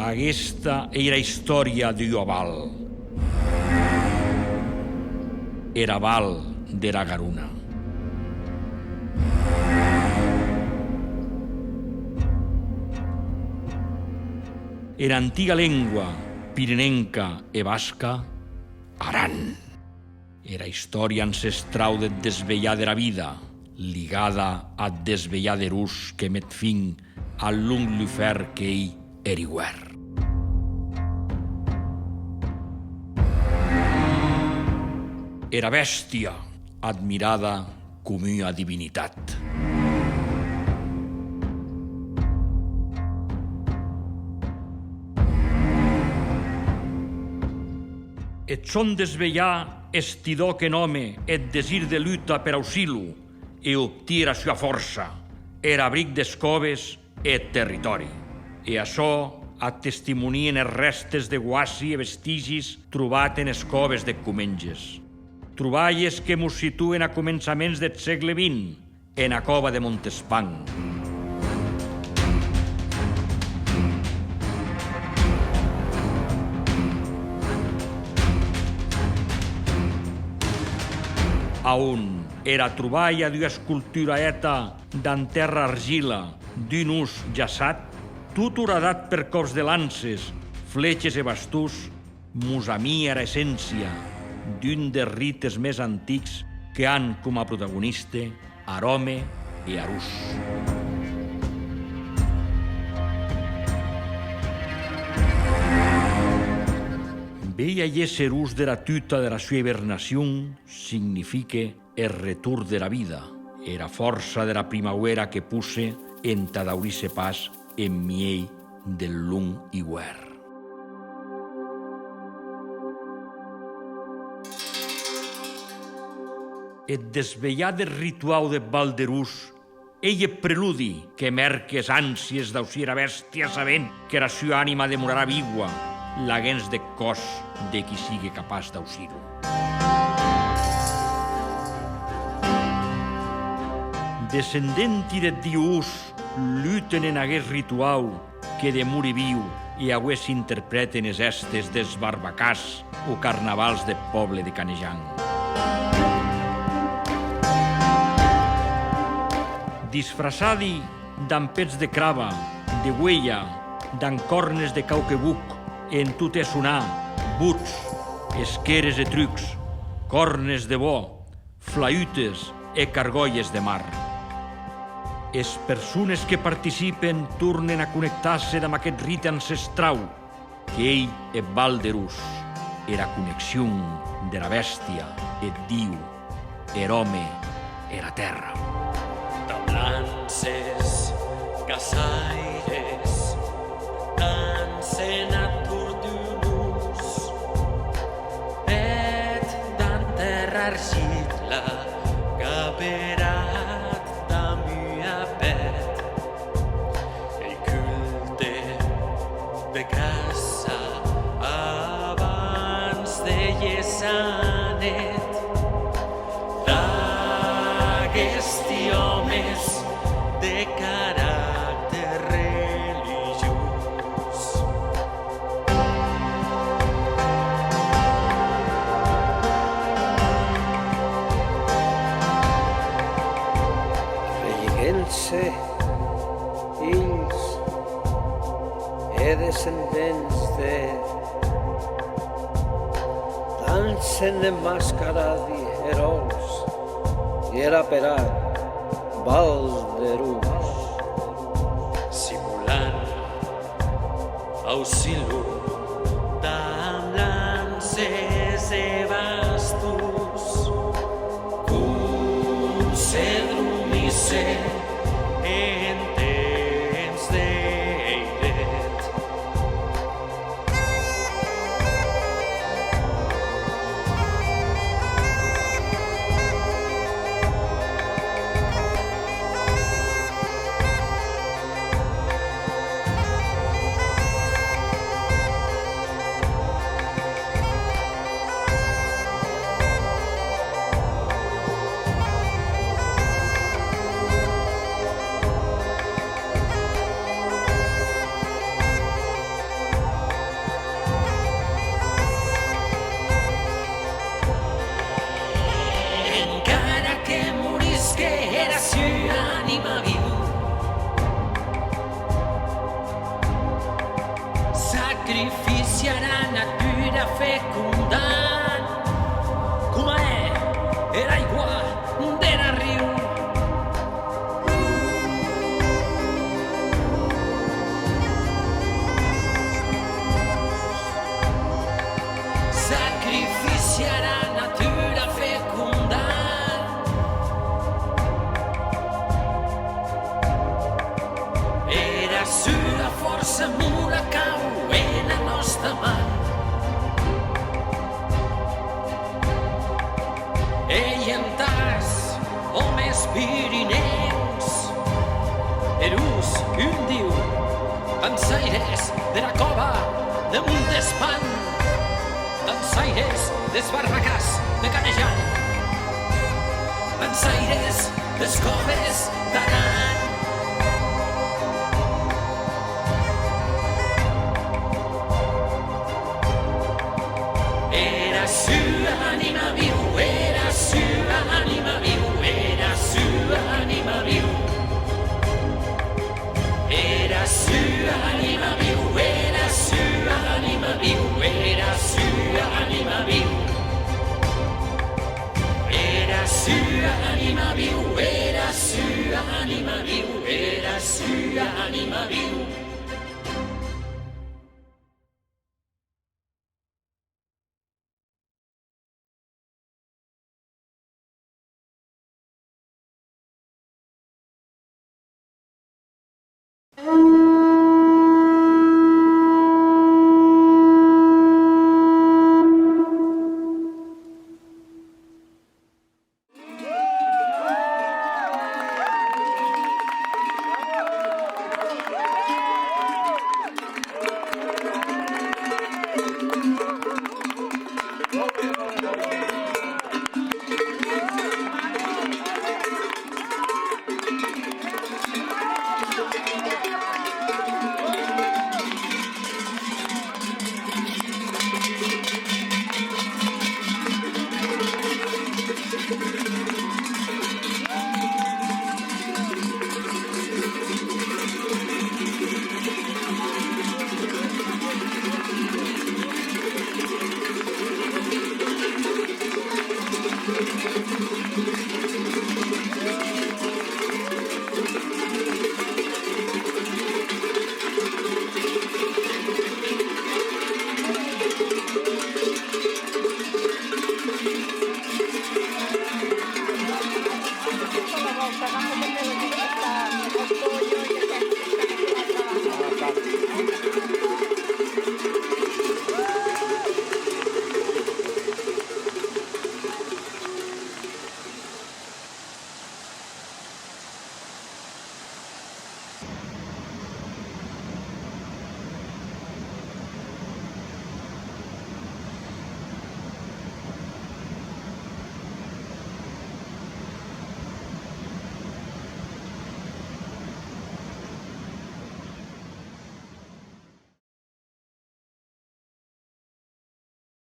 Aquesta era història d'ua Val. Era Val dera Garuna. Era antiga lengua pirinenca e basca, Aran. Era història ancestral deth desvellar dera vida, ligada ath desvellar derús que met fin al long lufer qu'ei eri guer. Era bèstia, admirada com ua divinitat. Eth son desvellar estidòc en home eth desir de luta per auxilo e obtir a sua força, era abric d'escoves e eth territori. E açò a testimonien es restes de guassi e vestigis trobat en escoves de Comenges. Troballes que mos situen a començaments deth segle XX, en a cova de Montespan. A on era troballa d'ua escultura eta d'an terra argila d'un ús jaçat, tot horadat per cops de lances, fletxes e bastús, mos amia era essència d'un dels rites més antics que han com a protagonista Arome e Arús. Veia ésser ús dera tuta dera sua hibernación signifique el retur dera vida, era força dera primavera que puse entà daurir-se pas en miei del long higuer. Et desvellar del ritual de Val d'Erús ei eth preludi que merques ànsies d'ausir a bèstia sabent que era sua ànima demorarà vigua, laguens de cos de qui sigue capaç d'ausir-ho. Descendenti deth dius, luten en aguest ritual que demuri viu e aué s'interpreten es estes des barbacars o carnavals de poble de Canejan. Disfraçadi d'ampets de crava, de huella, d'ancornes de cauquebuc, en tot e sonar, buts, esqueres e trucs, cornes de bo, flaütes e cargolles de mar. Es persones que participen tornen a connectar-se amb aquest rite ancestral, que ei e Val d'Erús, era connexió dera bèstia, et diu, er home, era terra. Lances, caçaires, dansen a tordunus, et d'enterrar argila, caberat d'amua pet, el culte de caça abans de llesanet, d'aquesti homes de caràcter religiós. Relleguent-se, ells, descendents de dansen enmascaradi herois i era perat Val d'Erús. Simulant auxilio damb lances e bastos, cum se drumisse en temps d'eiret. de la cova damunt d'espant, dansaires des barraques de Canejan, dansaires des coves d'Aran. Era sua anima viu, era sua anima viu, era sua anima viu. Era sua anima viu, era sua anima viu, era sua anima viu. Era sua anima viu, era sua anima viu, era sua anima viu.